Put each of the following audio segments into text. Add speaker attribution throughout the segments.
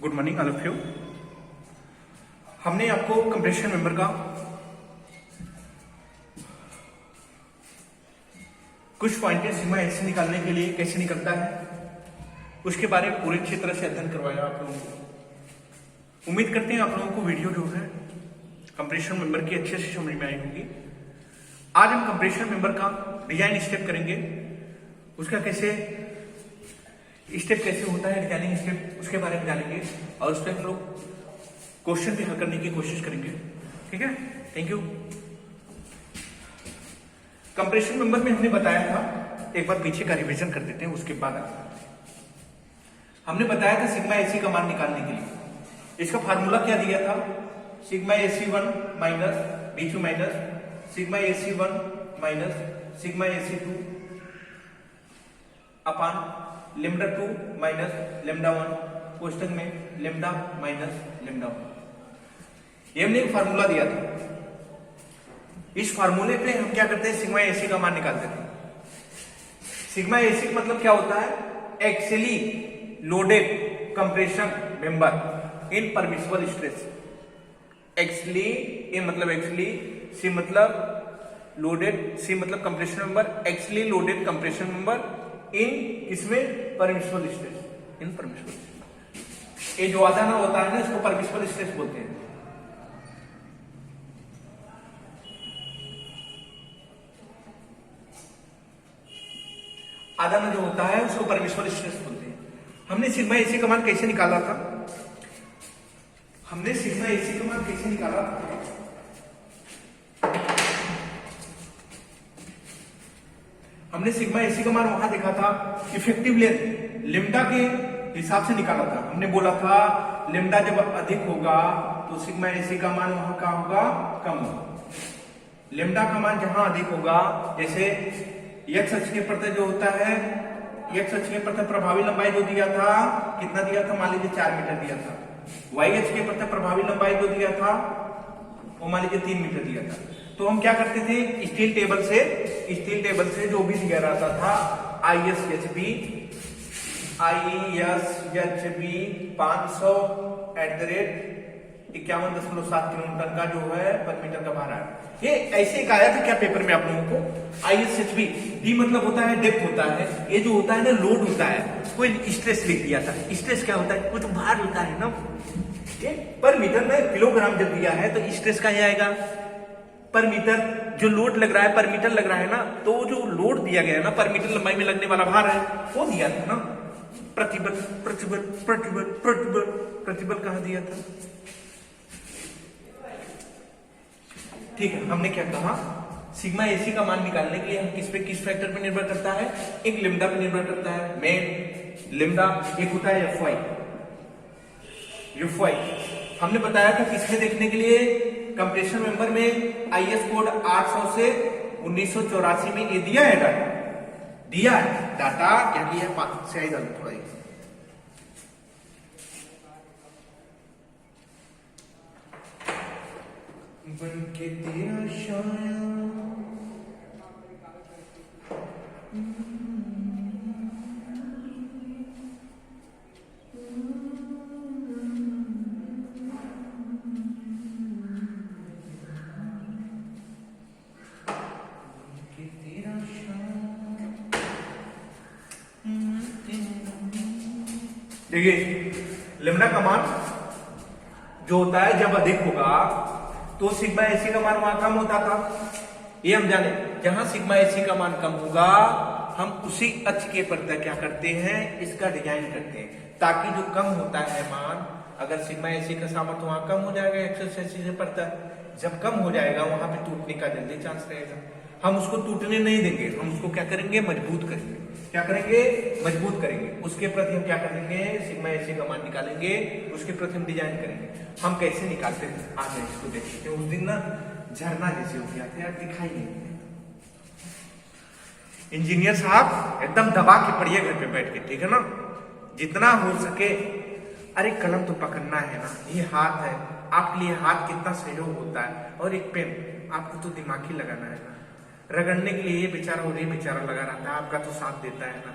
Speaker 1: Good morning all of you. हमने आपको compression member का कुछ पॉइंट सिग्मा ऐसे निकालने के लिए कैसे निकलता है उसके बारे में पूरी अच्छी तरह से अध्ययन करवाया आप लोगों को। उम्मीद करते हैं आप लोगों को वीडियो जो है कंप्रेशन मेंबर की अच्छे से समझ में आई होगी। आज हम कंप्रेशन मेंबर का डिजाइन स्टेप करेंगे, उसका कैसे स्टेप कैसे होता है, डिजाइनिंग स्टेप उसके बारे में जानेंगे और उस पर हम लोग क्वेश्चन भी हल करने की कोशिश करेंगे। ठीक है, थैंक यू। कंप्रेशन मेंबर में हमने बताया था, एक बार पीछे का रिवीजन कर देते हैं उसके बाद हमने बताया था सिग्मा एसी का मान निकालने के लिए इसका फार्मूला क्या दिया था, सिग्मा एसी वन माइनस बीच में minus sigma AC one minus sigma AC two अपान lambda two minus lambda one कोष्टक में लेमडा माइनस लेमडा वन। ये हमने एक फार्मूला दिया था। इस फार्मूले पे हम क्या करते हैं, सिग्मा एसी का मान निकालते हैं। सिग्मा एसी का मतलब क्या होता है, axially loaded compression member in permissible stress. Axially A मतलब एक्सियली, सी मतलब लोडेड, सी मतलब compression member, axially loaded compression member in इसमें permissible stress, in permissible stress. ये जो आधा ना होता है ना, इसको परमिसिबल स्ट्रेस बोलते हैं। आधा में जो होता है उसको परमिसिबल स्ट्रेस बोलते हैं। हमने सिग्मा एसी का मान कैसे निकाला था, हमने सिग्मा एसी का मान कैसे निकाला था, हमने सिग्मा एसी का मान वहां देखा था इफेक्टिव लेंथ लेमडा के हिसाब से निकाला था। हमने बोला था लेमडा जब अधिक होगा तो सिग्मा एसी का मान वहां का होगा कम होगा। लेमडा का मान जहां अधिक होगा, जैसे एक्स अक्ष के प्रति जो होता है, एक्स अक्ष के प्रति प्रभावी लंबाई जो दिया था कितना दिया था, मान लीजिए 4 मीटर दिया था। वाई अक्ष के प्रति प्रभावी लंबाई जो दिया था वो मान लीजिए 3 मीटर दिया था। तो हम क्या करते थे, स्टील टेबल से जो भी दिया रहता था ISHB 500 @51.7 किलोमीटर का जो है पर मीटर का भार है। ये ऐसे एक आया था क्या पेपर में आप लोगों को, ISHB डी मतलब होता है डेप्थ होता है, ये जो होता है ना लोड होता है, कोई स्ट्रेस लिख दिया था। स्ट्रेस क्या होता है, वो तो भार होता है ना, पर मीटर में किलोग्राम जब दिया है तो स्ट्रेस का ही आएगा पर मीटर। जो लोड लग रहा है पर मीटर लग रहा है ना, तो जो लोड दिया गया है ना पर मीटर लंबाई में लगने वाला भार है वो दिया था ना। प्रतिबल प्रतिबल प्रतिबल प्रतिबल प्रतिबल कहां दिया था। ठीक है, हमने क्या कहा, सिग्मा एसी का मान निकालने के लिए हम किस फैक्टर पे निर्भर करता है, एक लेमडा पे निर्भर करता है। मेन लेमडा एक होता है एफ वाई। हमने बताया था किसमें देखने के लिए, कंप्रेशन मेंबर में IS कोड 800 से 1984 में ये दिया है डाटा, दिया है डाटा क्या किया है, 5 से आई थोड़ा ही। बनके तेरा शाया देखिए लेमडा का मान जो होता है जब अधिक होगा तो सिग्मा एसी का मान वहां कम होता था, ये हम जाने। जहां सिग्मा एसी का मान कम होगा हम उसी अक्ष के प्रति क्या करते हैं, इसका डिजाइन करते हैं, ताकि जो कम होता है मान, अगर सिग्मा एसी का सामर्थ्य वहां कम हो जाएगा 180 से पड़ता है, जब कम हो जाएगा वहां पे टूटने का जल्दी चांस रहेगा। हम उसको टूटने नहीं देंगे, हम उसको क्या करेंगे, मजबूत करेंगे। क्या करेंगे, मजबूत करेंगे। उसके प्रति हम क्या करेंगे, सिग्मा एसी का मान निकालेंगे, उसके प्रति हम डिजाइन करेंगे। हम कैसे निकालते हैं आज इसको देखते हैं। उस दिन ना झरना जैसे हो गया था यार, दिखाई नहीं। इंजीनियर साहब एकदम दबा के पढ़िए घर पे बैठ के, ठीक है ना, जितना हो सके। अरे कलम तो पकड़ना है ना, ये हाथ है आपके लिए, हाथ कितना सहयोग होता है, और एक पेन आपको तो दिमाग ही लगाना है ना, रगड़ने के लिए ये बेचारा और ये बेचारा लगा रहता है, आपका तो साथ देता है ना।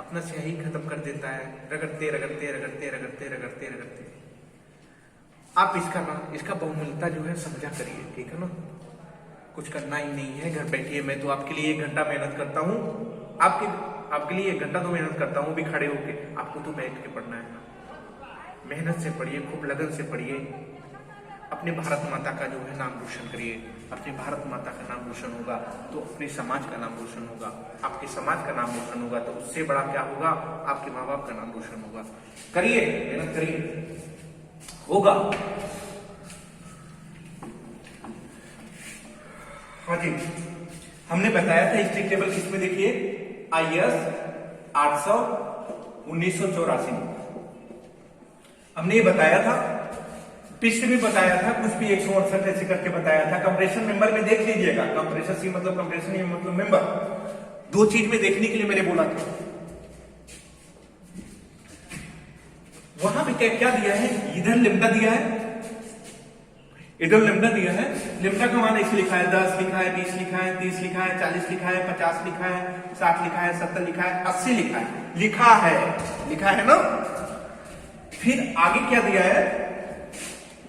Speaker 1: अपना स्याही खत्म कर देता है, रगड़ते रगड़ते रगड़ते रगड़ते रगड़ते रगड़ते। आप इसका बहुमूल्यता जो है समझा करिए, ठीक है ना। कुछ करना ही नहीं है, घर बैठिए। मैं तो आपके लिए 1 घंटा मेहनत करता हूँ, आपके लिए 1 घंटा तो मेहनत करता हूँ भी खड़े होके, आपको तो बैठ के पढ़ना है ना। मेहनत से पढ़िए, खूब लगन से पढ़िए, अपने भारत माता का जो है नाम रोशन करिए। अपनी भारत माता का नाम रोशन होगा तो अपने समाज का नाम रोशन होगा, आपके समाज का नाम रोशन होगा तो उससे बड़ा क्या होगा, आपके माँ बाप का नाम रोशन होगा। करिए, मेहनत करिए, होगा। हाँ जी, हमने बताया था स्ट्रिक टेबल किसमें, देखिए IAS 800 1984 हमने ये बताया था। पिछले भी बताया था, कुछ भी 168 ऐसे करके बताया था। कंप्रेशन मेंबर में देख लीजिएगा, कंप्रेशन सी मतलब कंप्रेशन, ये मतलब मेंबर, 2 चीज में देखने के लिए मैंने बोला था। वहां पे क्या दिया है, इधर लेमडा दिया है, इधर लेमडा दिया है। लेमडा का मान ऐसे लिखा है, 10 लिखा है, 20 लिखा है, 30 लिखा है, 40 लिखा है, 50 लिखा है, 60 लिखा है, 70 लिखा है, 80 लिखा है ना। फिर आगे क्या दिया है,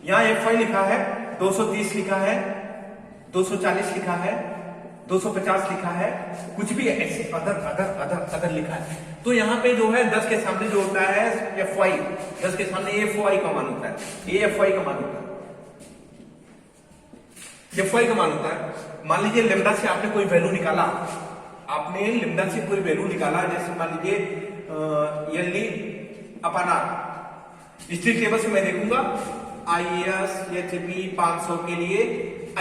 Speaker 1: यहां FI लिखा है, 230 लिखा है, 240 लिखा है, 250 लिखा है, कुछ भी ऐसे अदर लिखा है। तो यहाँ पे जो है 10 के सामने जो होता है FY, 10 के सामने FY का मान होता है, FY का मान होता है, FY का मान होता है। मान लीजिए लेमडा से आपने कोई वैल्यू निकाला, आपने लेमडा से कोई वैल्यू निकाला, जैसे मान लीजिए LD अपॉन R। स्ट्रिक टेबल से मैं देखूंगा IAS HB 500 के लिए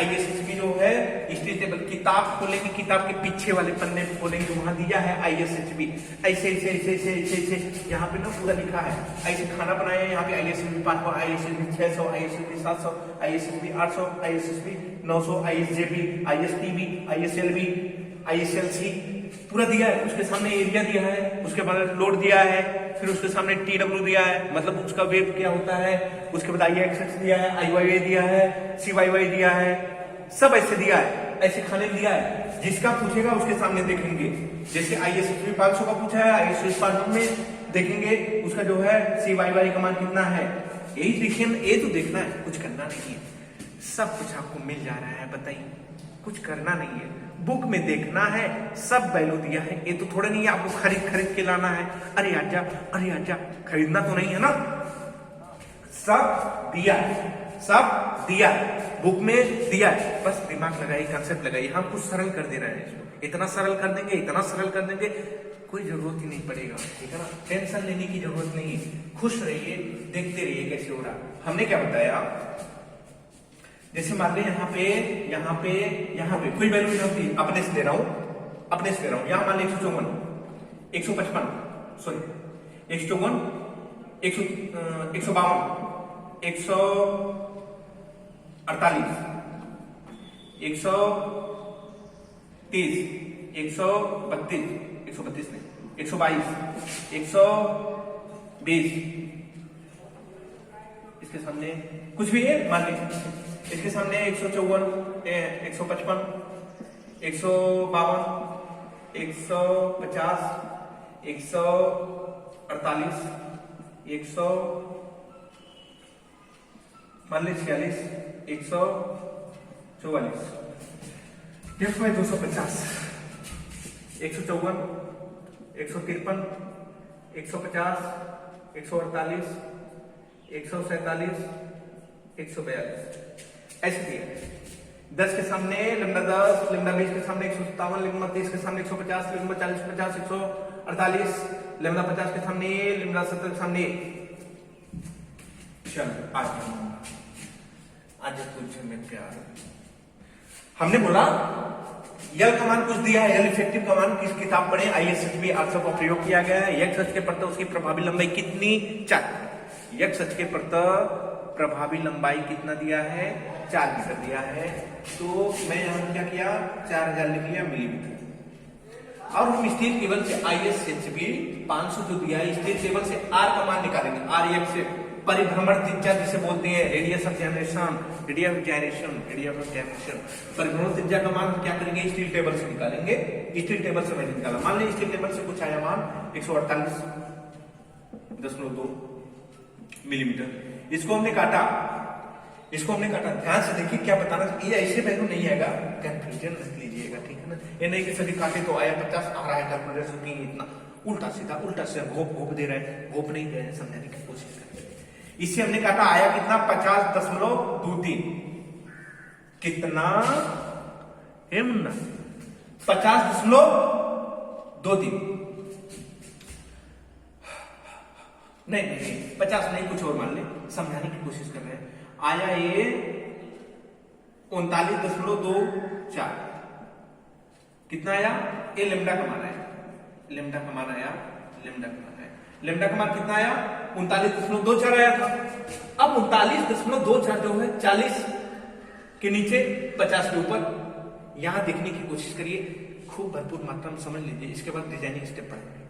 Speaker 1: ISHB जो है स्ट्रिक टेबल, किताब खोलेंगे, किताब के पीछे वाले पन्ने खोलेंगे, वहां दिया है ISHB, ऐसे ऐसे ऐसे ऐसे ऐसे ऐसे यहाँ पे ना पूरा लिखा है। ऐसे खाना बनाया है, यहाँ पे ISHB 500, ISHB 600, ISHB 700, ISHB 800, ISHB 900, ISJB, ISTB, ISLB, ISLC पूरा दिया है। उसके सामने एरिया दिया है, उसके बाद लोड दिया है, फिर उसके सामने TW दिया है, मतलब उसका वेव क्या होता है, उसके बाद IXX दिया है, IYY दिया है, CYY दिया है, सब ऐसे दिया है, ऐसे खाने दिया है। जिसका पूछेगा उसके सामने देखेंगे, जैसे ISHB 500 का पूछा है, ISHB 500 में देखेंगे उसका जो है CYY का मान कितना है, यही देखिए, ये तो देखना है, कुछ करना नहीं है, सब कुछ आपको मिल जा रहा है। बताइए, कुछ करना नहीं है, बुक में देखना है, सब वैल्यू दिया है। ये तो थोड़ा नहीं है आपको खरीद के लाना है, अरे आजा, खरीदना तो नहीं है ना, सब दिया है, बुक में दिया है। बस दिमाग लगाइए, कंसेप्ट लगाइए। हम कुछ सरल कर दे रहे हैं इसको, इतना सरल कर देंगे, कोई जरूरत ही नहीं पड़ेगा, ठीक है ना। टेंशन लेने की जरूरत नहीं है, खुश रहिए, देखते रहिए कैसे हो रहा। हमने क्या बताया, जैसे मान लीजिए यहाँ पे कोई वैल्यू नहीं होती, अपने से दे रहा हूं, यहाँ मान लीजिए 154, 155, सॉरी 154, 152, 148, 130, 132 नहीं, 122, 120, इसके सामने कुछ भी है मान लीजिए, इसके सामने 154, 155, 152, 150, 148, 100 मान लीजिए 46, 144, 250, 154, 153, 150, 148, 147, 142 ऐसे दिया। 10 के सामने लेमडा 10, लेमडा 20 के सामने 157, लेमडा 30 के सामने 150, लेमडा 40 के 50, 148, लेमडा 50 के सामने, लेमडा 70 के सामने। चलो आज तुझे मैं प्यार। हमने बोला यल का मान कुछ दिया है, यल इफेक्टिव का मान किस किताब पढ़े, ISHB 800 का प्रयोग किया गया है। एक सच के प्रति उसकी प्रभावी लंबाई कितनी, 4। एक सच के प्रति प्रभावी लंबाई कितना दिया है, 4 मीटर दिया है। तो मैं यहां क्या किया, 4000 लिख लिया मिलीमीटर। और हम स्टील केबल से IS सेंसिबी 500 जो दिया है, स्टील केबल से R का मान निकालेंगे। R से परिभ्रमण त्रिज्या जिसे बोलते हैं, रेडियस ऑफ जनरेशन, परिभ्रमण त्रिज्या का मान क्या करेंगे, स्टील टेबल से निकालेंगे। स्टील टेबल से मैंने निकाला, मान लीजिए स्टील टेबल से कुछ आया मान 148.2 मिलीमीटर। इसको हमने काटा, ध्यान से देखिए क्या बताना, ये ऐसे वैल्यू नहीं आएगा, कंफ्यूजन मत लीजिएगा, ठीक है ना। ये नहीं कि सभी काटे तो आया 50 आ रहा है, कैलकुलेटर की इतना उल्टा सीधा घोप दे रहे हैं, घोप नहीं दे रहे हैं, समझाने की कोशिश करें। इससे हमने काटा, आया कितना 50.23, कितना 50.23, नहीं 50 नहीं, कुछ और मान ले, समझाने की कोशिश कर रहे हैं। आया ये 39.24, कितना आया, ये लेमडा का मान आया, लेमडा का मान कितना आया, 39.24 आया था। अब 39.24 जो है 40 के नीचे 50 के ऊपर, यहां देखने की कोशिश करिए, खूब भरपूर मात्रा में समझ लीजिए, इसके बाद डिजाइनिंग स्टेप पढ़ेंगे।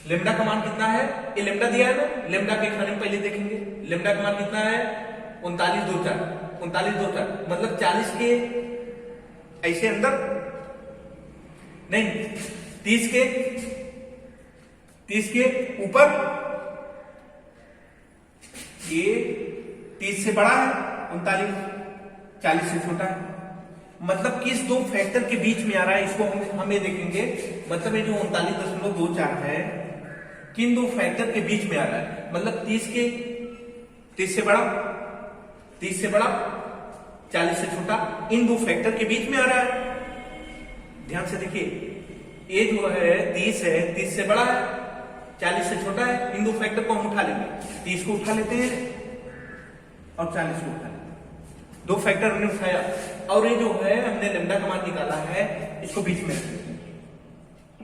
Speaker 1: लेमडा का मान कितना है, ये लेमडा दिया है ना, लेमडा के खाने में पहले देखेंगे, लेमडा का मान कितना है 39.24, मतलब 40 के ऐसे अंदर नहीं, 30 के ऊपर, ये 30 से बड़ा है 39, 40 से छोटा है, मतलब किस दो फैक्टर के बीच में आ रहा है, इसको हम ये देखेंगे। मतलब ये जो 39.24 है, किन दो फैक्टर के बीच में आ रहा है, मतलब 30 से बड़ा, 40 से छोटा, इन दो फैक्टर के बीच में आ रहा है। ध्यान से देखिए, ये जो है 30 से बड़ा है, 40 से छोटा है, इन दो फैक्टर को हम उठा लेंगे, 30 को उठा लेते हैं और 40 को उठा लेते हैं, दो फैक्टर हमने उठाया, और ये जो है हमने लेमडा का मान निकाला है, इसको बीच में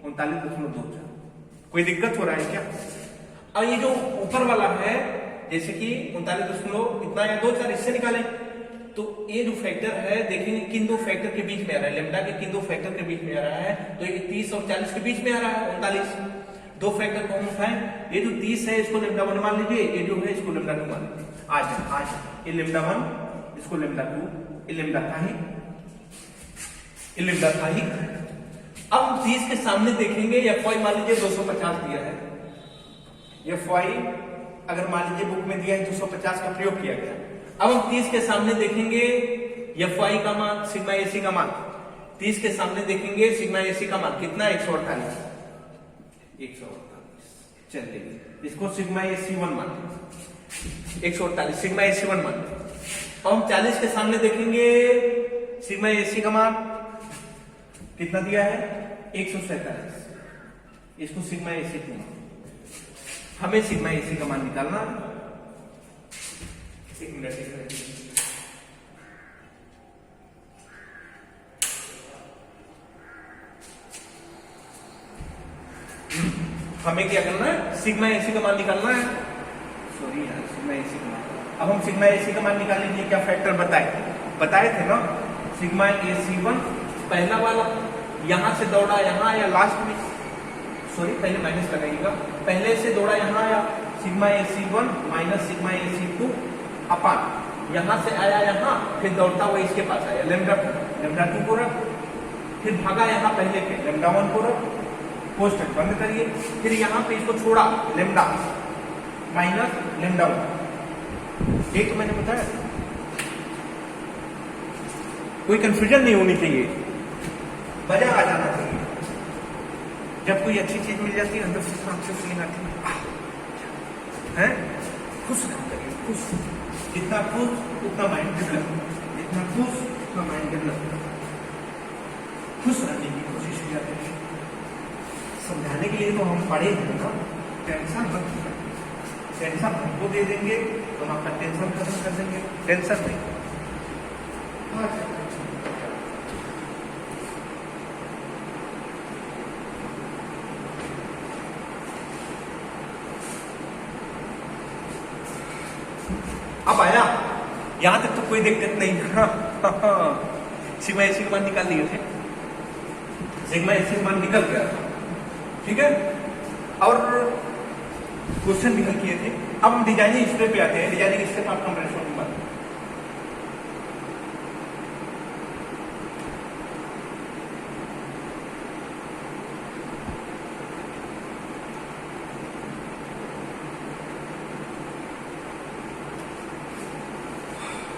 Speaker 1: 39.24। कोई दिक्कत हो रहा है क्या? और ये जो ऊपर वाला है, जैसे कि 39 इतना या 24, इससे निकालें तो ये जो फैक्टर है, देखेंगे किन दो फैक्टर के बीच में आ रहा है, लेमडा के किन दो फैक्टर के बीच में आ रहा है, तो ये 30 और 40 के बीच में आ रहा है 39, दो फैक्टर को हम उठाएं, ये जो 30 है इसको लेमडा 1 मान लीजिए, ये जो है इसको लेमडा 2 मान लीजिए, आज ये लेमडा 1, इसको लेमडा 2, ये लेमडा था ही। अब 30 के सामने देखेंगे, FY मान लीजिए 250 दिया है, FY अगर मान लीजिए बुक में दिया है 250 का प्रयोग किया गया। अब हम 30 के सामने देखेंगे FY का मान, सिग्मा AC का मान, 30 के सामने देखेंगे सिग्मा AC का मान कितना, 148, चलिए इसको सिग्मा AC1 मान, 148 सिग्मा AC1 मान। अब हम 40 के सामने देखेंगे सिग्मा AC का मान कितना दिया है, 147, इसको सिग्मा AC2 मान। हमें सिग्मा AC का मान निकालना, एक मिनट, हमें क्या करना है, सिग्मा AC का मान निकालना है, सॉरी यार, सिग्मा AC का मान। अब हम सिग्मा AC का मान निकालने के लिए क्या फैक्टर बताए थे ना, सिग्मा AC1 पहला वाला यहां से दौड़ा यहां आया लास्ट में, सॉरी पहले माइनस लगाइएगा, पहले से दौड़ा यहां आया, sigma AC1 minus sigma AC2 अपान, यहां से आया यहां, फिर दौड़ता हुआ इसके पास आया, लेमडा 2 को रख, फिर भागा यहां पहले के लेमडा 1 को रख, कोष्टक बंद करिए, फिर यहां पे इसको छोड़ा, लेमडा माइनस लेमडा 1, ये तो मैंने बताया, कोई कंफ्यूजन नहीं होनी चाहिए, मजा आ जाना चाहिए। जब कोई अच्छी चीज मिल जाती है अंदर से फीलिंग आती है, खुश रहना चाहिए, खुश, जितना खुश उतना माइंड डेवलप, जितना खुश उतना माइंड डेवलप, खुश रहने की कोशिश की जाती है। समझाने के लिए तो हम पढ़े हैं ना, टेंशन मत, टेंशन हमको दे देंगे तो हम आपका टेंशन खत्म कर देंगे, टेंशन नहीं। अब आया, यहां तक तो कोई दिक्कत नहीं। सिग्मा AC का मान निकाल लिए थे, सिग्मा एसी का मान निकल गया था, ठीक है। और क्वेश्चन निकल किए थे। अब हम डिजाइनिंग स्टेप पे आते हैं। Designing step of compression member.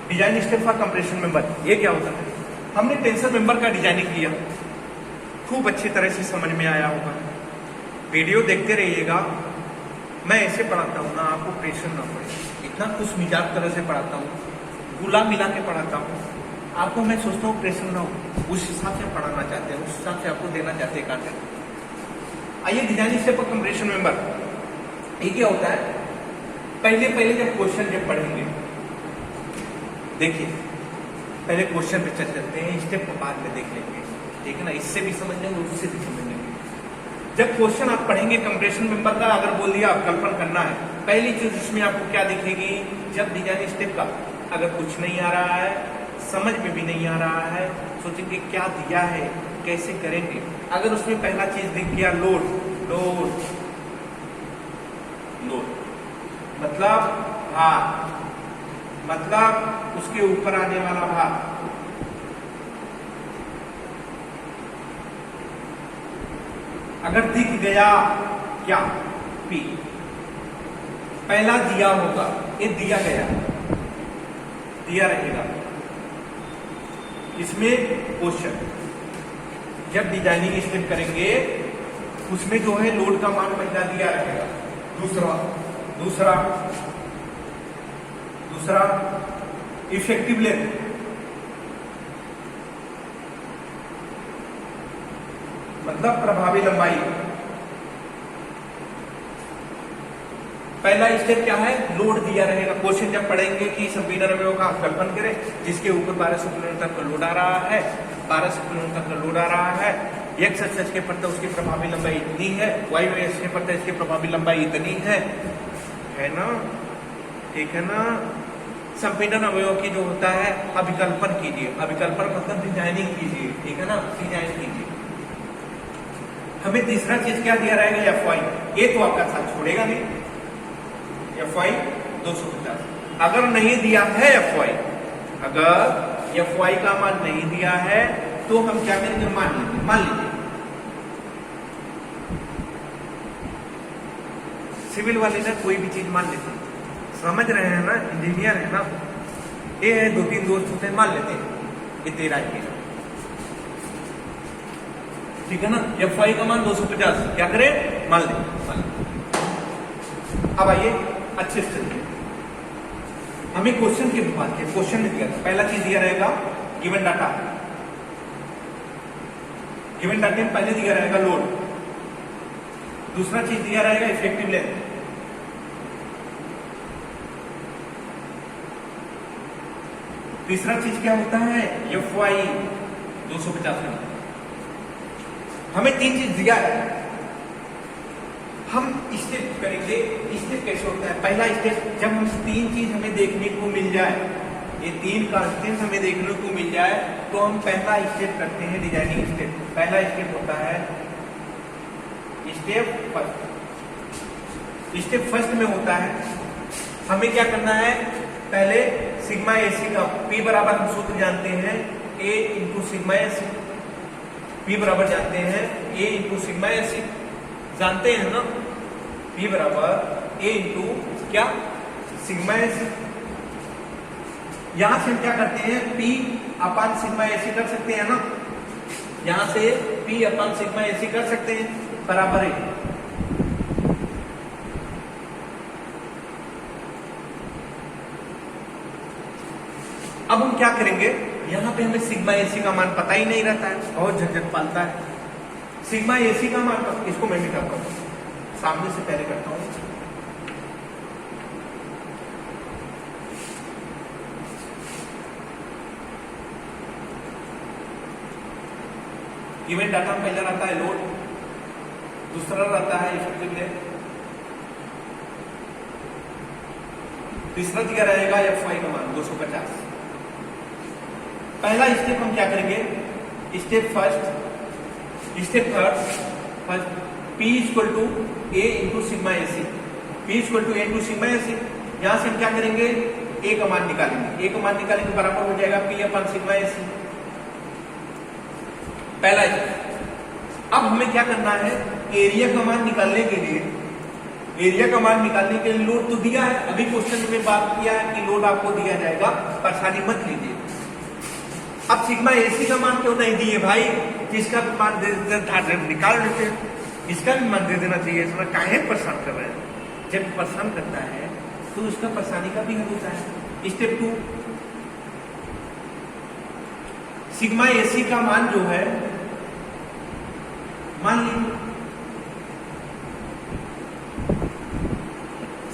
Speaker 1: Design step for compression member, ये क्या होता है? हमने टेंशन मेंबर का डिजाइनिंग किया, खूब अच्छी तरह से समझ में आया होगा। वीडियो देखते रहिएगा। मैं ऐसे पढ़ाता हूँ ना, आपको प्रेशर ना पड़े, इतना खुश मिजाज तरह से पढ़ाता हूँ, गुला मिला के पढ़ाता हूँ। आपको मैं सोचता हूँ प्रेशर ना हो, उस हिसाब से पढ़ाना चाहते हैं, उस हिसाब से आपको देना चाहते हैं कंटेंट। आइए designing step for compression member, ये क्या होता है? पहले जब क्वेश्चन जब पढ़ेंगे, देखिए पहले क्वेश्चन पे चल चलते हैं, स्टेप को बाद में देख लेंगे, ठीक है ना। इससे भी समझ लेंगे, उससे भी समझ लेंगे। जब क्वेश्चन आप पढ़ेंगे कंप्रेशन मेंबर का, अगर बोल दिया आप कल्पना करना है, पहली चीज इसमें आपको क्या दिखेगी? जब डिजाइन स्टेप का अगर कुछ नहीं आ रहा है, समझ में भी नहीं आ रहा है, सोचेंगे क्या दिया है, कैसे करेंगे। अगर उसमें पहला चीज दिख गया लोड, लोड लोड मतलब भार, मतलब उसके ऊपर आने वाला भार। अगर दिख गया क्या? P पहला दिया होगा, ये दिया गया, दिया रहेगा। इसमें क्वेश्चन जब डिजाइनिंग स्टेप करेंगे, उसमें जो है लोड का मान पहला दिया रहेगा। दूसरा इफेक्टिव लेंथ, मतलब प्रभावी लंबाई। पहला स्टेप क्या है? लोड दिया रहेगा। क्वेश्चन जब पढ़ेंगे कि संपीड़न अवयव का कल्पना करें जिसके ऊपर 1200 किलोमीटर तक का लोड आ रहा है, 1200 किलोमीटर तक का लोड आ रहा है, एक्स एक्सिस के पड़ता उसकी प्रभावी लंबाई इतनी है, वाई एक्सिस के पड़ता इसकी प्रभावी लंबाई इतनी है ना, ठीक है ना। संपीड़न अवयव की जो होता है अभिकल्पन कीजिए, अभिकल्पन मतलब डिजाइनिंग कीजिए, ठीक है ना, डिजाइन कीजिए। हमें तीसरा चीज क्या दिया रहेगा? F Y. ये तो आपका साथ छोड़ेगा नहीं, एफ वाई 250। अगर नहीं दिया है एफ वाई, अगर एफ वाई का मान नहीं दिया है तो हम क्या करेंगे? मान लीजिए सिविल वाले ना कोई भी चीज मान लेते हैं, समझ रहे हैं ना, इंजीनियर है ना, ये है 2-3 दोस्त होते हैं, मान लेते हैं ये 13 है, ठीक है ना। एफ वाई का मान 250, क्या करें? मान लें। अब आइए अच्छे से हमें क्वेश्चन के बात किया, क्वेश्चन दिया पहला चीज दिया रहेगा गिवन डाटा। गिवन डाटा में पहले दिया रहेगा लोड, दूसरा चीज दिया रहेगा इफेक्टिव लेंथ, तीसरा चीज क्या होता है? F Y 250। हमें 3 चीज दिया है, हम स्टेप करेंगे। स्टेप कैसे होता है? पहला स्टेप जब हम 3 चीज हमें देखने को मिल जाए, ये 3 कांस्टेंट हमें देखने को मिल जाए, तो हम पहला स्टेप करते हैं डिजाइनिंग स्टेप। पहला स्टेप होता है स्टेप फर्स्ट। स्टेप फर्स्ट में होता है हमें क्या करना है? पहले सिग्मा एसी का P बराबर हम सूत्र जानते हैं, A into sigma AC. P बराबर जानते हैं A इंटू सिग्मा एसी, जानते हैं ना, P बराबर A इंटू क्या? Sigma AC. यहां से हम क्या करते हैं? P अपान सिग्मा एसी कर सकते हैं ना, यहां से P अपान सिग्मा एसी कर सकते हैं, बराबर है। अब हम क्या करेंगे? यहां पे हमें सिग्मा एसी का मान पता ही नहीं रहता है, बहुत झंझट पालता है। सिग्मा एसी का मान, इसको मैं मिटाता हूं, सामने से पहले करता हूं। गिवन डाटा में पहला रहता है लोड, दूसरा रहता है इफेक्टिव लेंथ, तीसरा दिया रहेगा एफ वाई का मान 250। पहला स्टेप हम क्या करेंगे? Step first step third, P equal to A into sigma A C, P equal to A into sigma A C. यहां से हम क्या करेंगे, ए का मान निकालेंगे, ए का मान निकालेंगे बराबर हो जाएगा P अपन सिग्मा ए सी, पहला स्टेप। अब हमें क्या करना है, एरिया का मान निकालने के लिए, एरिया का मान निकालने के लिए लोड तो दिया है, अभी क्वेश्चन में बात किया है कि लोड आपको दिया जाएगा, परेशानी मत लीजिए। अब सिग्मा एसी का मान क्यों नहीं दिए भाई, इसका भी मान दे देते, निकाल लेते हैं, इसका भी मान दे देना चाहिए, इसमें काहे परेशान कर रहे हैं। जब परेशान करता है तो उसका परेशानी का भी हल होता है। स्टेप 2, सिग्मा एसी का मान जो है, मान लीजिए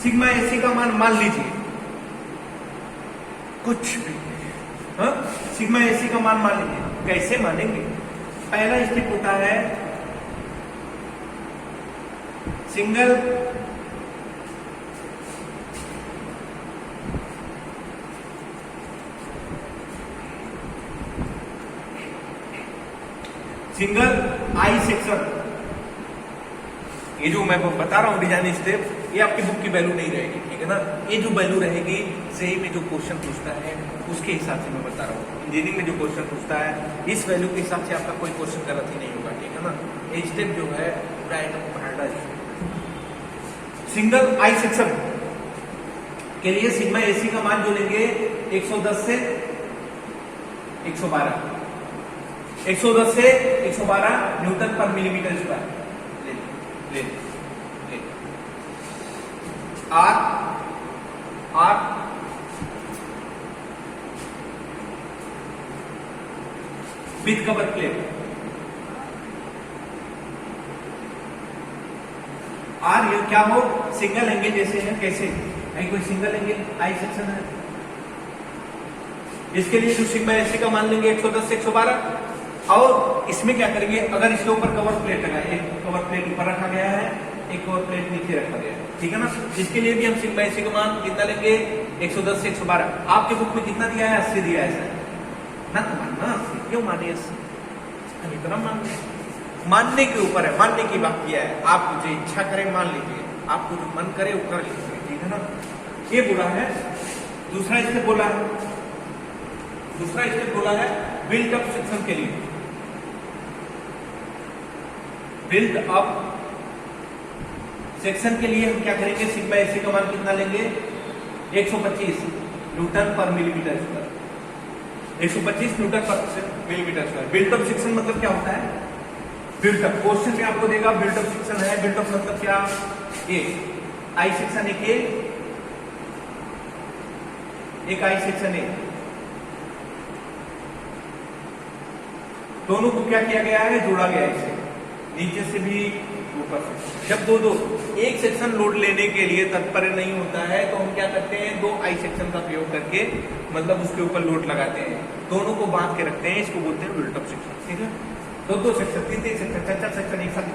Speaker 1: सिग्मा एसी का मान लीजिए कुछ भी, हाँ, सिग्मा एसी का मान लीजिए। कैसे मानेंगे, पहला स्टेप होता है सिंगल आई सेक्शन। ये जो मैं बता रहा हूं डिजाइन स्टेप, ये आपकी बुक की वैल्यू नहीं रहेगी, ठीक है ना। ये जो वैल्यू रहेगी सही में जो क्वेश्चन पूछता है उसके हिसाब से मैं बता रहा हूँ। इंजीनियरिंग में जो क्वेश्चन पूछता है इस वैल्यू के हिसाब से आपका कोई क्वेश्चन गलत ही नहीं होगा, ठीक है ना। ये स्टेप जो है पूरा एकदम पहाड़ा है। सिंगल आई सेक्शन के लिए सिग्मा एसी का मान जो लेंगे 110 से 112, 110 से 112 न्यूटन पर मिलीमीटर स्क्वायर ले R with cover plate, R ये क्या हो, सिंगल एंगल जैसे है, कैसे नहीं कोई सिंगल एंगल आई सेक्शन है। इसके लिए जो सिग्मा एसी का मान लेंगे 110 से 112, और इसमें क्या करेंगे, अगर इसके ऊपर कवर प्लेट लगा, एक कवर प्लेट ऊपर रखा गया है, एक कवर प्लेट नीचे रखा गया है, ठीक है ना। इसके लिए भी हम सिग्मा एसी का मान कितना लेंगे, 110 से 112। आपके बुक में कितना दिया है, 80 दिया है सर, ना तो मानना, क्यों मानिए, इतना मानने के ऊपर है, मानने की बात किया है। आप मुझे इच्छा करे मान लीजिए, आपको जो मन करे वो कर लीजिए, ठीक है ना। ये बोला है। दूसरा स्टेप बोला है, दूसरा स्टेप बोला है बिल्ट अप सेक्शन के लिए। बिल्ट अप सेक्शन के लिए हम क्या करेंगे, सिग्मा एसी का मान कितना लेंगे, 125 Newton per millimetre square, 125 Newton per millimetre square. Built up section मतलब क्या होता है, बिल्ट अप क्वेश्चन में आपको देगा बिल्ट अप सेक्शन है, बिल्ट अप मतलब क्या, ये आई सेक्शन एक आई सेक्शन है, दोनों को क्या किया गया है, जोड़ा गया है इसे, नीचे से भी ऊपर से। जब दो एक सेक्शन लोड लेने के लिए तत्पर नहीं होता है तो हम क्या करते हैं, 2 आई सेक्शन का प्रयोग करके मतलब उसके ऊपर लोड लगाते हैं, दोनों को बांध के रखते हैं, इसको बोलते हैं बिल्ट अप सेक्शन, ठीक है। दो सेक्शन, 3 सेक्शन, 4 सेक्शन एक साथ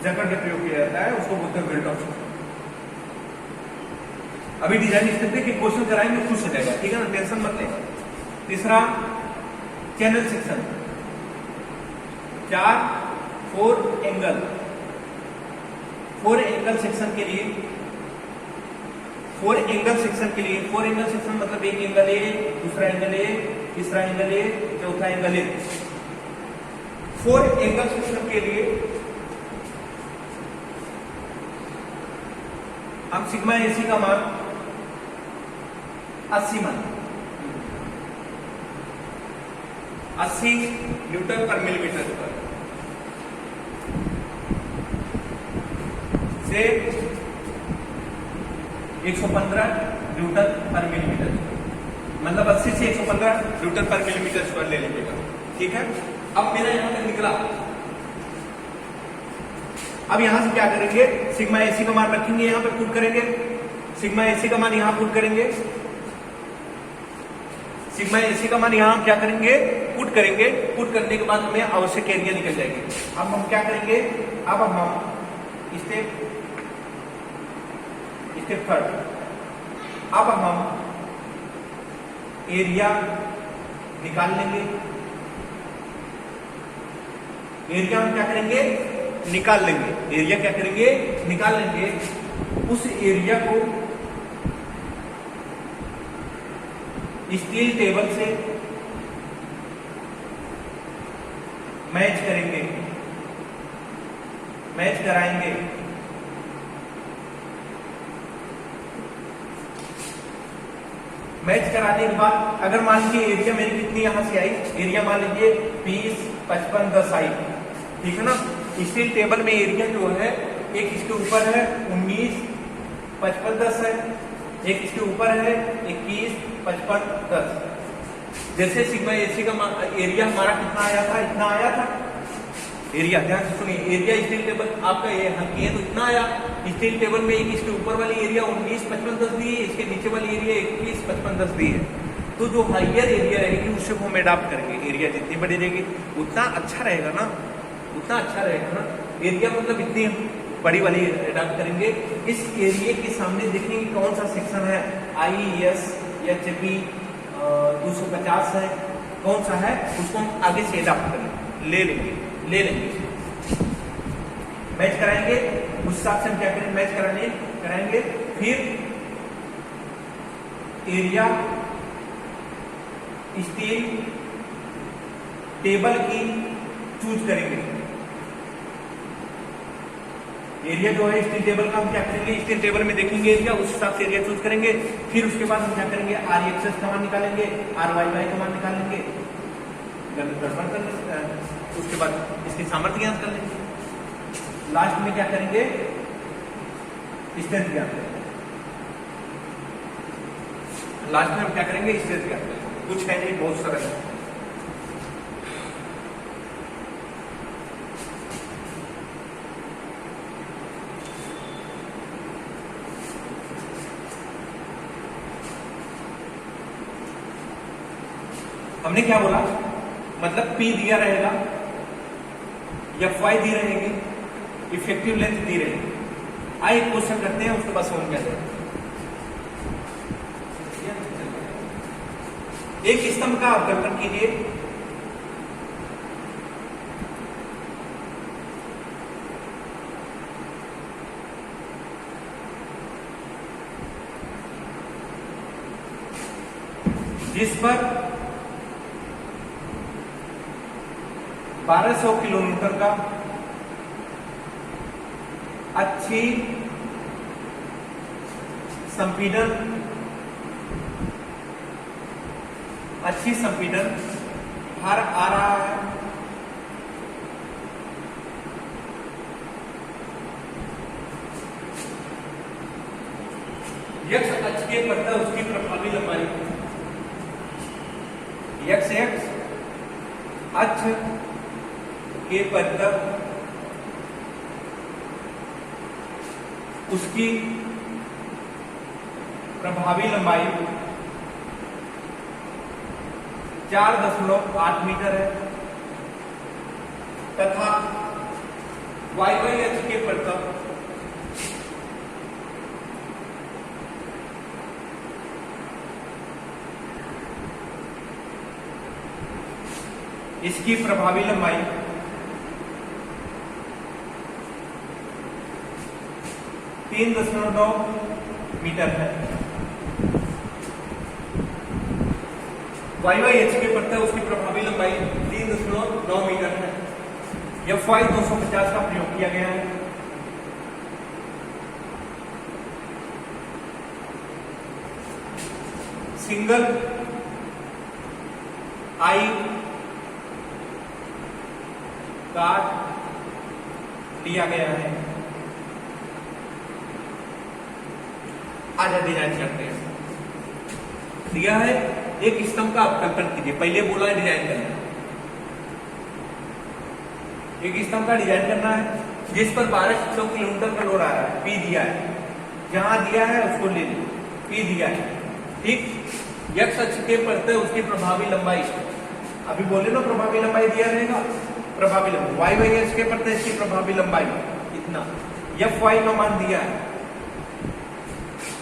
Speaker 1: जकड़ के प्रयोग किया जाता है, उसको बोलते हैं बिल्ट अप सेक्शन। अभी डिजाइन स्टेप के क्वेश्चन कराएंगे, खुश हो जाएगा, ठीक है ना, टेंशन मत लेगा। तीसरा चैनल सेक्शन, 4 एंगल सेक्शन के लिए, 4 एंगल सेक्शन के लिए, 4 एंगल सेक्शन मतलब एक एंगल ए, दूसरा एंगल ए, तीसरा एंगल ए, चौथा एंगल ए। 4 एंगल सेक्शन के लिए हम सिग्मा एसी का मान 80 मान 80 न्यूटन पर मिलीमीटर स्क्वायर से 115 न्यूटन पर मिलीमीटर, मतलब 80 से 115 न्यूटन पर मिलीमीटर स्क्वायर ले लीजिएगा, ठीक है। अब मेरा यहां तक निकला, अब यहां से क्या करेंगे, सिग्मा एसी का मान रखेंगे, यहां पर पुट करेंगे, सिग्मा एसी का मान यहां पुट करेंगे, सिग्मा एसी का मान यहां क्या करेंगे, पुट करेंगे। पुट करने के बाद हमें आवश्यक एरिया निकल जाएगी। अब हम क्या करेंगे, अब हम स्टेप थर्ड, अब हम एरिया निकाल लेंगे। एरिया हम क्या करेंगे, निकाल लेंगे। एरिया क्या करेंगे, निकाल लेंगे। उस एरिया को स्टील टेबल से मैच करेंगे, मैच कराएंगे। मैच कराने के बाद अगर मान लीजिए एरिया मेरी कितनी यहां से आई, एरिया मान लीजिए 20, 55, 10 आई, ठीक है ना। स्टील टेबल में एरिया जो है एक इसके ऊपर है 19, 55, 10 है, एक इसके ऊपर है 21, 55, 10। जैसे सिग्मा एसी का एरिया हमारा कितना आया था, इतना आया था एरिया। ध्यान से सुनिए, एरिया स्टील टेबल आपका ये हल्की है तो इतना आया। स्टील टेबल में एक इसके ऊपर वाली एरिया 19, 55, 10 दी है, इसके नीचे वाली एरिया 21, 55, 10 दी है। तो जो हाइयर एरिया रहेगी उससे हम एडाप्ट करेंगे। एरिया जितनी बड़ी रहेगी उतना अच्छा रहेगा ना, उतना अच्छा रहेगा ना। एरिया मतलब इतनी बड़ी वाली एडाप्ट करेंगे। इस एरिया के सामने देखेंगे कौन सा सेक्शन है, IES या HP 250 है, कौन सा है उसको हम आगे से एडाप्ट करेंगे, ले लेंगे मैच कराएंगे। उस हिसाब से हम क्या करेंगे, मैच कराएंगे। फिर एरिया स्टील टेबल की चूज करेंगे। एरिया जो है स्टील टेबल का हम क्या करेंगे, स्टील टेबल में देखेंगे एरिया, उस हिसाब से एरिया चूज करेंगे। फिर उसके बाद हम क्या करेंगे, RHS का मान निकालेंगे, RYY का मान निकालेंगे, गड़बड़ कर उसके बाद इसकी सामर्थ्य ज्ञात कर लेंगे। लास्ट में क्या करेंगे, स्ट्रेंथ ज्ञात करेंगे। लास्ट में हम क्या करेंगे, स्ट्रेंथ ज्ञात करेंगे। कुछ है नहीं, बहुत सरल है। हमने क्या बोला, मतलब P दिया रहेगा, FY दी रहेगी, इफेक्टिव लेंथ दी रहेगी। आइए क्वेश्चन करते हैं, उसके बाद समझ में आ जाएगा। एक स्तंभ का अवकलन कीजिए। जिस पर 1200 किलोमीटर का अच्छी संपीड़न भार आ रहा है। यक्ष अक्ष के पड़ता उसकी प्रभावी लंबाई, यक्ष अक्ष के पड़ता उसकी प्रभावी लंबाई 4.8 मीटर है तथा YY अक्ष के पड़ता इसकी प्रभावी लंबाई 3.9 मीटर है। YY अक्ष के पड़ता है उसकी प्रभावी लंबाई 3.9 मीटर है। FY 250 का प्रयोग किया गया है। सिंगल आई कार्ड लिया गया है। आज डिजाइन करते हैं। दिया है एक स्तंभ का अवकलन कीजिए। पहले बोला है डिजाइन करना, एक स्तंभ का डिजाइन करना है जिस पर 1200 किलोमीटर का लोड आ रहा है। P दिया है, जहां दिया है उसको ले लीजिए, P दिया है, ठीक। यक्ष अक्ष के पड़ते उसकी प्रभावी लंबाई, अभी बोले ना प्रभावी लंबाई दिया रहेगा, प्रभावी लंबाई YY अक्ष के पड़ते इसकी प्रभावी लंबाई इतना। FY का मान दिया है।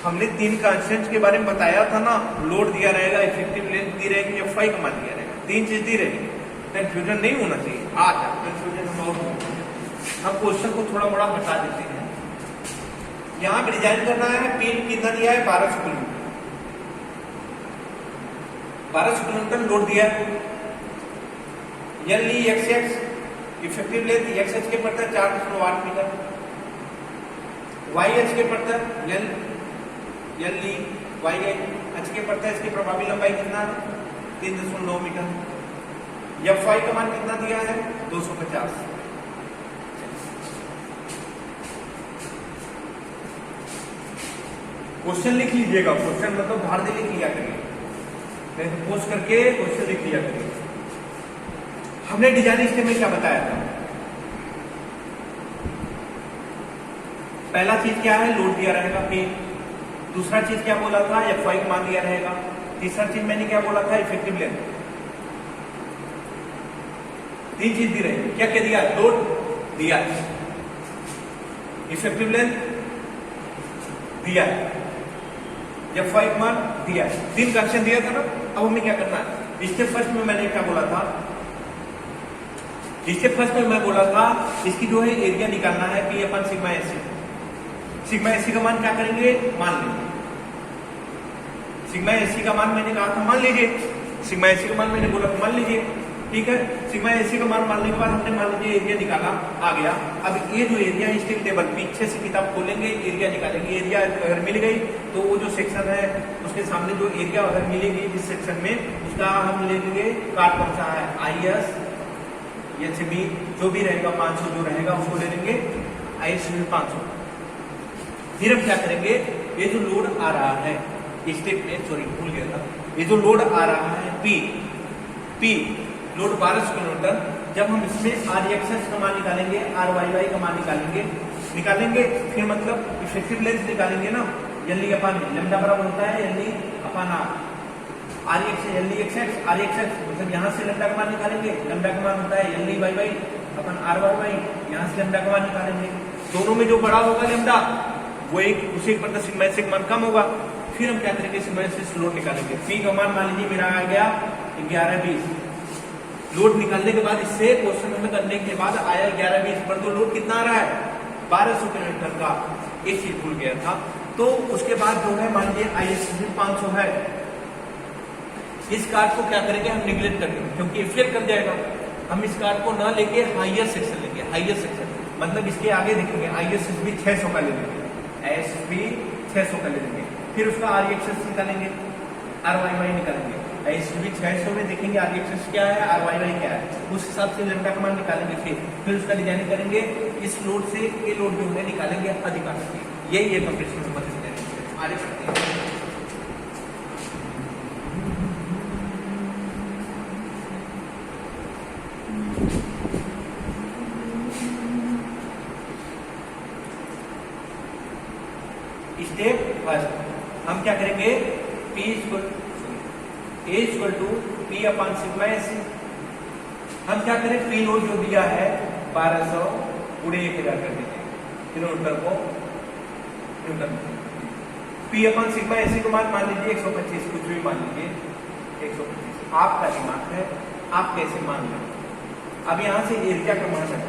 Speaker 1: हमने 3 कांस्टेंट के बारे में बताया था ना, लोड दिया रहेगा, इफेक्टिव लेंथ दी रहेगी, FY का मान दिया रहेगा, 3 चीज दी रहेगी। कंफ्यूजन नहीं होना चाहिए। आज कंफ्यूजन हम और हम क्वेश्चन को थोड़ा मोड़ा हटा देते हैं। यहाँ पे डिजाइन करना है, पिन कितना दिया है 1200 किलोमीटर, 1200 किलोमीटर लोड दिया है। L x x effective length x H के पड़ता है 4.8 मीटर, वाई एच के पड़ता है एल ई वाई एच के पड़ता है, इसकी प्रभावी लंबाई कितना है 3.9 मीटर। एफ वाई का मान कितना दिया है 250। क्वेश्चन लिख लीजिएगा, क्वेश्चन मतलब धार दे लिख लिया करिए, नहीं तो पोस्ट करके क्वेश्चन लिख लिया करिए। हमने डिजाइन स्टेप में क्या बताया था? पहला चीज क्या है, लोड दिया रहेगा P। दूसरा चीज क्या बोला था, एफ वाई का मान दिया रहेगा। तीसरा चीज मैंने क्या बोला था, इफेक्टिव लेंथ। 3 चीज दी रही। क्या क्या दिया, लोड दिया, इफेक्टिव लेंथ दिया, एफ वाई का मान दिया, 3 कंडीशन दिया था ना। अब हमें क्या करना है, स्टेप फर्स्ट में मैंने क्या बोला था, स्टेप फर्स्ट में मैं बोला था इसकी जो है एरिया निकालना है P अपन सिग्मा एस। सिग्मा एस का मान क्या करेंगे, मान लेंगे। सिग्मा एस का मान मैंने कहा था मान लीजिए, सिग्मा एस का मान मैंने बोला मान लीजिए, ठीक है। सिग्मा एस का मान मानने के बाद हमने मान लीजिए एरिया निकाला, आ गया। अब ये जो एरिया है स्टील टेबल, पीछे से किताब खोलेंगे, एरिया निकालेंगे। एरिया अगर मिल गई तो वो जो सेक्शन है उसके सामने जो एरिया अगर मिलेगी जिस सेक्शन में, उसका हम लेंगे काट कौन सा है, आई एस एच बी जो भी रहेगा 500 जो रहेगा उसको ले लेंगे, आई एस बी 500। फिर हम क्या करेंगे, ये जो लोड आ रहा है स्टेप में, सॉरी भूल गया था, ये जो लोड आ रहा है P लोड 1200 किलोमीटर, जब हम इसमें आर एक्सेस का मान निकालेंगे, आर वाई वाई का मान निकालेंगे, फिर मतलब इफेक्टिव लेंथ निकालेंगे ना, एल ई अपन लैम्डा बराबर होता है L E upon R X L E X X R X X, मतलब यहाँ से लैम्डा का मान निकालेंगे, लैम्डा का मान होता है L E Y Y upon are Y Y, यहाँ से लैम्डा का मान निकालेंगे। दोनों में जो बड़ा होगा लैम्डा वो एक उसी एक पर सिग्मा एस का मान कम होगा। फिर हम क्या करेंगे, सिग्मा एस लोड निकालेंगे। P का मान मान लीजिए मेरा आ गया 11-20। लोड निकालने के बाद इससे क्वेश्चन हमें करने के बाद आया 11-20 पर, तो लोड कितना आ रहा है 1200 किलोमीटर का, एक चीज भूल गया था। तो उसके बाद जो है मान लीजिए आई एस 500 है, इस कार्ड को क्या करेंगे हम निगलेक्ट करेंगे क्योंकि फेल कर जाएगा। हम इस कार्ड को ना लेके हाईयर सेक्शन लेंगे, हाईयर सेक्शन मतलब इसके आगे देखेंगे आई एस बी 600 का ले लेंगे, एस बी 600 का ले लेंगे। फिर उसका आर एक्सेस निकालेंगे, आर वाई वाई निकालेंगे। एस बी 600 में देखेंगे आर एक्सेस क्या है, आर वाई वाई क्या है, उस हिसाब से लैम्डा का मान निकालेंगे। फिर उसका डिजाइन करेंगे, इस लोड से ये लोड जो है निकालेंगे अधिकांश। यही है कंप्रेशन में मदद करेंगे। आगे बढ़ते हैं। स्टेप फर्स्ट हम क्या करेंगे, P equal to P upon sigma S. हम क्या करें, P लोड जो दिया है 1200 पूरे 1000 कर देंगे किलोमीटर को Newton. P upon sigma S को मान लीजिए 125, कुछ भी मान लीजिए 125। आपका दिमाग है, आप कैसे मान लें। अब यहां से एरिया का मान है,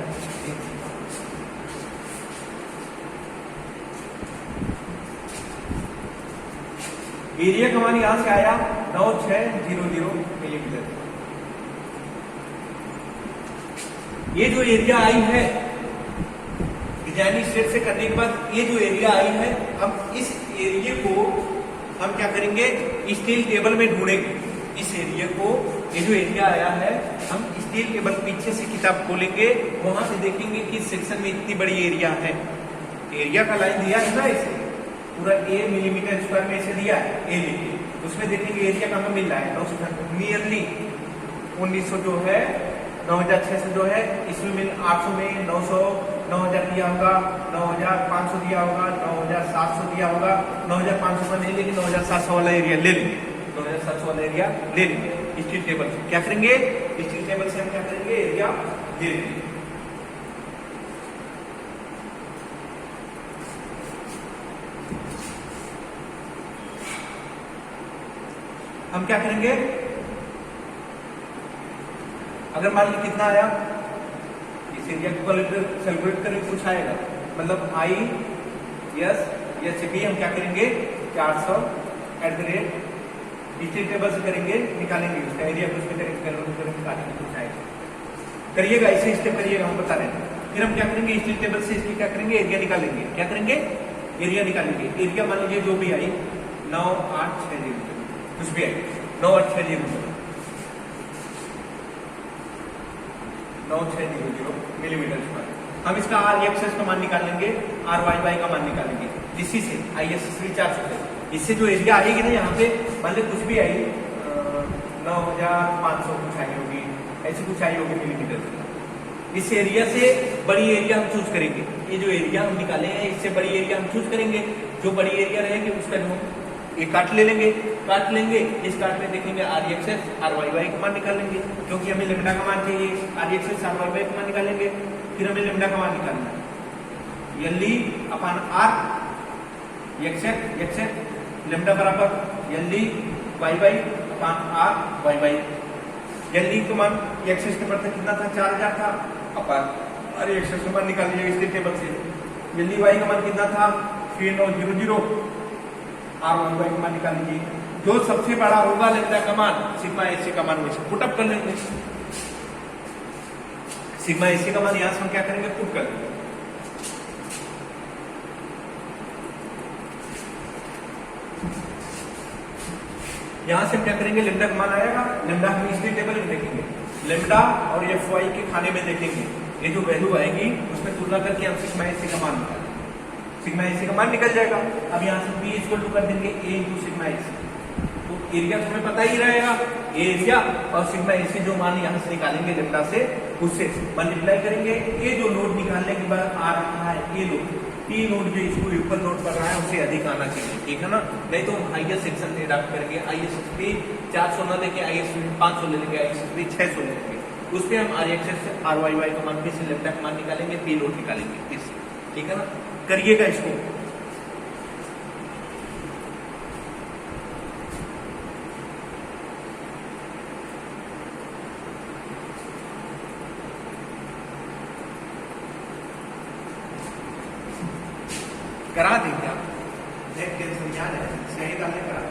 Speaker 1: एरिया का मान यहां से आया 9600 मिलीमीटर। ये जो एरिया आई है डिजाइनिंग स्टेप से करने के बाद, ये जो एरिया आई है, हम इस एरिया को हम क्या करेंगे, स्टील टेबल में ढूंढेंगे। इस एरिया को, ये जो एरिया आया है, हम स्टील टेबल पीछे से किताब खोलेंगे, वहां से देखेंगे कि सेक्शन में इतनी बड़ी एरिया है। एरिया का लाइन दिया है ना, इसे पूरा A मिलीमीटर स्क्वायर में इसे दिया है A लिखिए, उसमें देखेंगे एरिया कहाँ मिल रहा है 900, नियरली 1900 जो है 9600 जो है, इसमें मिल 800 में 900 9000 दिया होगा, 9500 दिया होगा, 9700 दिया होगा। 9500 का नहीं लेकिन 9700 वाला एरिया ले लेंगे, 9700 वाला एरिया ले लेंगे। स्टील टेबल से क्या करेंगे, स्टील टेबल से हम क्या करेंगे, एरिया ले लेंगे। हम क्या करेंगे, अगर मान लीजिए कितना आया इस एरिया को कैलकुलेट करें कुछ आएगा, मतलब आई यस एच बी हम क्या करेंगे 400 @ इसी टेबल से करेंगे, निकालेंगे उसका एरिया, कुछ भी करेंगे निकालेंगे कुछ आएगा। करिएगा ऐसे स्टेप करिएगा, हम बता रहे हैं। फिर हम क्या करेंगे इस टेबल से इसकी क्या करेंगे एरिया निकालेंगे, क्या करेंगे एरिया निकालेंगे। एरिया मान लीजिए जो भी आई 9860 कुछ भी आई 9860 9600 मिलीमीटर स्क्वायर। हम इसका आर एक्सेस का मान निकाल लेंगे, आर वाई वाई का मान निकालेंगे इसी से आई एस एस 400 से। इससे जो एरिया आएगी ना यहाँ पे मान ली कुछ भी आई 9500 कुछ आई होगी, ऐसी कुछ आई होगी मिलीमीटर। इस एरिया से बड़ी एरिया हम चूज करेंगे, ये जो एरिया हम निकाले हैं इससे बड़ी एरिया हम चूज करेंगे। जो बड़ी एरिया रहेगी उसका जो ये काट ले लेंगे, काट लेंगे, इस काट में देखेंगे R X X R Y Y का मान निकाल लेंगे, क्योंकि हमें लेमडा का मान चाहिए। R X X R Y Y का मान निकालेंगे, फिर हमें लेमडा का मान निकालना है L upon R X X lambda बराबर एल वाई वाई अपान आर वाई वाई। एल का मान एक्सेस के बढ़ते कितना था 4000 था, अपान आर एक्सेस का मान निकाल लिया इस टेबल से। एल वाई का मान कितना था 3900, आर वाई वाई का मान निकाल लीजिए। जो सबसे बड़ा होगा लेमडा का मान सिग्मा एसी का मान वैसे पुट अप कर लेंगे। सिग्मा एसी का मान यहां से हम क्या करेंगे पुट कर लेंगे। यहां से हम क्या करेंगे लेमडा का मान आएगा, लेमडा हम इस टेबल में देखेंगे, लेमडा और एफ वाई के खाने में देखेंगे, ये जो वैल्यू आएगी उसमें तुलना करके हम सिग्मा एसी का मान निकालेंगे। सिग्मा एसी का मान निकल जाएगा। अब यहाँ से बी इक्वल टू कर देंगे ए इंटू सिग्मा एसी, तो एरिया तुम्हें पता ही रहेगा, एरिया और सिग्मा एसी जो मान यहाँ से निकालेंगे लेमडा से उससे मल्टीप्लाई करेंगे। ये जो लोड निकालने के बाद आ रहा है ये लोड, टी लोड जो इसको इक्वल लोड कर रहा है उससे अधिक आना चाहिए, ठीक है ना। नहीं तो हम हाईएस्ट सेक्शन से अडॉप्ट करेंगे, आईएसएसपी 400 न लेके आईएसएसपी 500 ले लेंगे, आईएसएसपी 600 ले लेंगे। उस पर हम R X X R Y Y का मान पी से लेमडा का मान निकालेंगे, पी लोड निकालेंगे इस, ठीक है ना। करिएगा इसको। करा देंगे आप, टेंशन याद है सही डालने करा।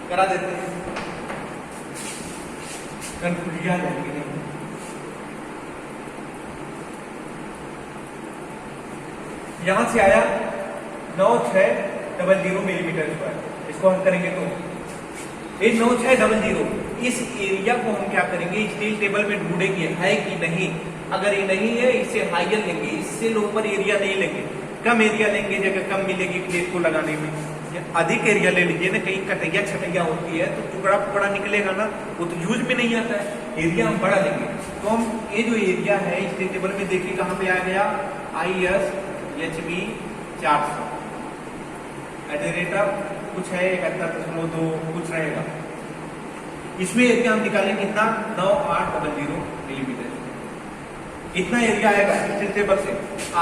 Speaker 1: करा देते हैं, कंफ्यूजन आ जाएगी नहीं। यहां से आया 9600 मिलीमीटर स्क्वायर, इसको हम करेंगे तो ये 9600, इस एरिया को हम क्या करेंगे स्टील टेबल में ढूंढेंगे है कि नहीं। अगर ये नहीं है इससे हायर लेंगे, इससे लोअर एरिया नहीं लेंगे, कम एरिया लेंगे, जगह कम मिलेगी प्लेट को लगाने में। अधिक एरिया ले लीजिए ना, कहीं कटैया छटैया होती है तो टुकड़ा टुकड़ा निकलेगा ना, वो तो यूज में नहीं आता है। एरिया हम बड़ा लेंगे, तो हम ये जो एरिया है इस टेबल में देखिए कहाँ पे आ गया, ISHB 400 @ कुछ है 71.2 कुछ रहेगा। इसमें एरिया हम निकालेंगे कितना 9800 मिलीमीटर, इतना एरिया आएगा इस टेबल से।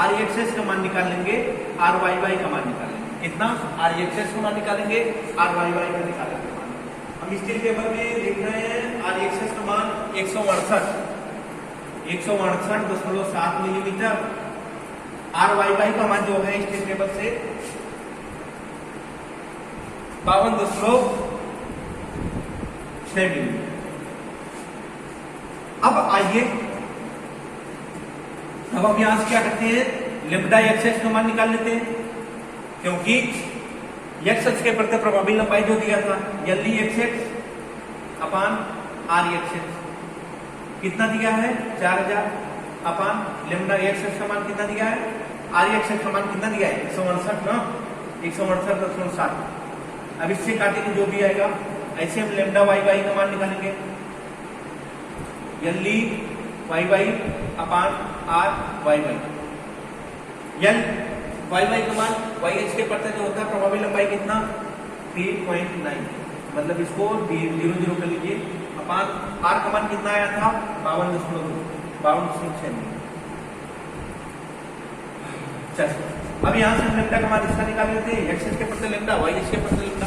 Speaker 1: RHS का मान निकाल लेंगे, RYY का मान निकालेंगे, इतना RHS का मान निकालेंगे, RYY का निकालेंगे। हम इस टेबल में देख रहे हैं RHS का मान 168.7 मिलीमीटर, RYY का मान जो है इस टेबल से 52.6 मिलीमीटर। अब आइए, अब हम यहां से क्या करते हैं लेमडा एक्सेस का मान निकाल लेते हैं, क्योंकि एक्सेस के प्रति प्रभावी लंबाई जो दिया था L X X upon R X X कितना दिया है 4000 अपान लेमडा एक्स एक्स का मान कितना दिया है, आर एक्स एक्स का मान कितना दिया है 168 ना, 168.7। अब इससे काटेंगे जो भी आएगा, ऐसे हम लेमडा वाई वाई का मान निकालेंगे, एल वाई वाई अपान R Y Y. L Y Y का मान वाई एच के परत जो होता है प्रभावी लंबाई कितना 3.9, मतलब इसको 0 कर लीजिए, अपान आर का मान कितना आया था 52.6। चलिए अब यहाँ से हम लेमडा का मान इसका निकाल लेते हैं, एक्स एच के परत लेमडा वाई एच के परत लेमडा।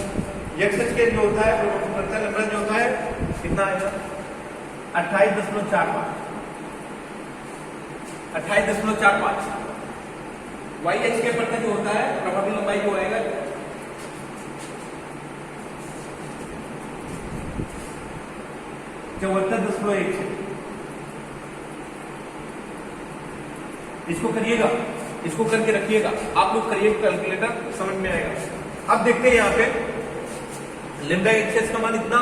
Speaker 1: एक्स एच के जो होता है परत लेमडा जो होता है कितना आएगा 28.45, 28.45। वाई एच के परत जो होता है प्रभावी लंबाई जो आएगा 74.1। इसको करिएगा, इसको करके रखिएगा, आप लोग करिए कैलकुलेटर, समझ में आएगा। अब देखते हैं यहाँ पे लेमडा एक्स एच का मान इतना,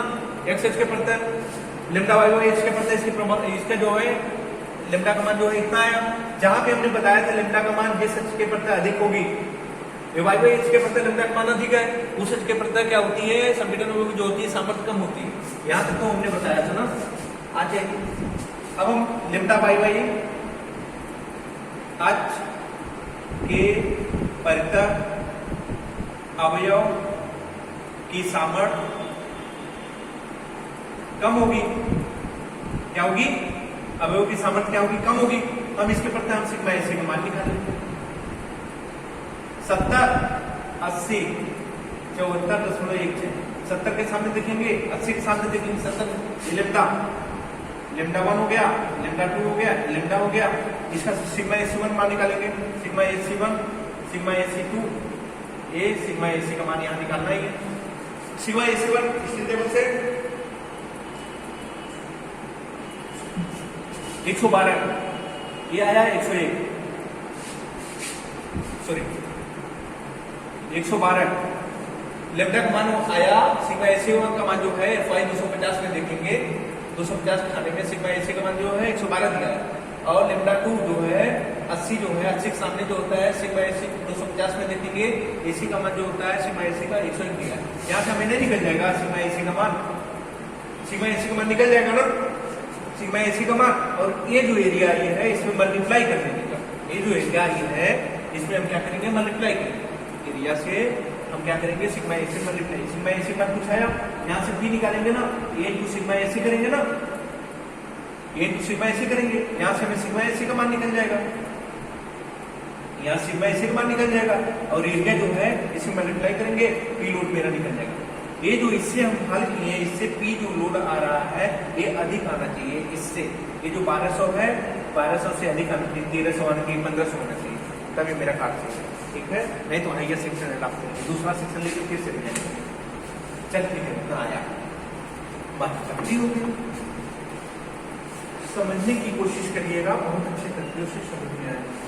Speaker 1: एक्स एच के परत लेमडा वाई वाई एच के परत इसका जो है लेमडा का मान जो है इतना आया। जहां पे हमने बताया था लेमडा का मान जिस एच के परत अधिक होगी, वाई वाई एच के परत लेमडा का मान अधिक है, उस एच के परत क्या होती है संपीड़न जो होती है सामर्थ्य कम होती है। यहाँ तक तो हमने बताया था ना। आ जाइए अब हम लेमडा वाई वाई एच के परत अवयव की सामर्थ्य कम होगी, क्या होगी, अवयव की सामर्थ्य क्या होगी, कम होगी। हम इसके परत हम सिग्मा एसी का मान निकालेंगे 70, 80, 74.16। 70 के सामने देखेंगे, 80 के सामने देखेंगे 70। लेमडा लेमडा 1 हो गया, लेमडा 2 हो गया, लेमडा हो गया, इसका सिग्मा एसी 1 मान निकालेंगे, सिग्मा एसी 1, सिग्मा एसी 2, ए सिग्मा एसी का मान यहां निकालना ही है। सिग्मा एसी 1 इस टेबल से 112, ये आया 101, सॉरी 112। लेमडा का मान आया, सिग्मा एसी 1 का मान जो है फाई 250 में देखेंगे, 250 खाने में सिग्मा एसी का मान जो है 112 दिया है, और लेमडा 2 जो है 80 जो है 80 के सामने जो होता है सिग्मा एसी 250 में देखेंगे, एसी का मान जो होता है सिग्मा एसी का 101 दिया है। यहाँ से हमें नहीं निकल जाएगा सिग्मा एसी का मान, सिग्मा एसी का मान निकल जाएगा ना, सिग्मा एसी का मान। और ये जो एरिया ये है इसमें मल्टीप्लाई कर देंगे, ये जो एरिया ये है इसमें हम क्या करेंगे मल्टीप्लाई करेंगे, एरिया से हम क्या करेंगे sigma AC multiply, sigma AC का कुछ आया, यहाँ से भी निकालेंगे ना, ए टू सिग्मा एसी करेंगे ना, ए टू सिग्मा एसी करेंगे, यहाँ से हमें सिग्मा एसी का मान निकल जाएगा, यहाँ सिग्मा एसी का मान निकल जाएगा, और एरिया जो है इसे मल्टीप्लाई करेंगे, पी लोड मेरा निकल जाएगा। ये जो इससे हम हल किए, इससे पी जो लोड आ रहा है ये अधिक आना चाहिए, इससे ये जो 1200 है 1200 से अधिक आना चाहिए, 1300 आना चाहिए, 1500 आना चाहिए, तभी मेरा काट चाहिए, ठीक है। नहीं तो हाइयर सेक्शन है, दूसरा सेक्शन लेके फिर से जाएंगे। चल ठीक है, इतना आया, बाकी समझी होगी, समझने की कोशिश करिएगा, बहुत अच्छे तरीके से समझ में आएगा।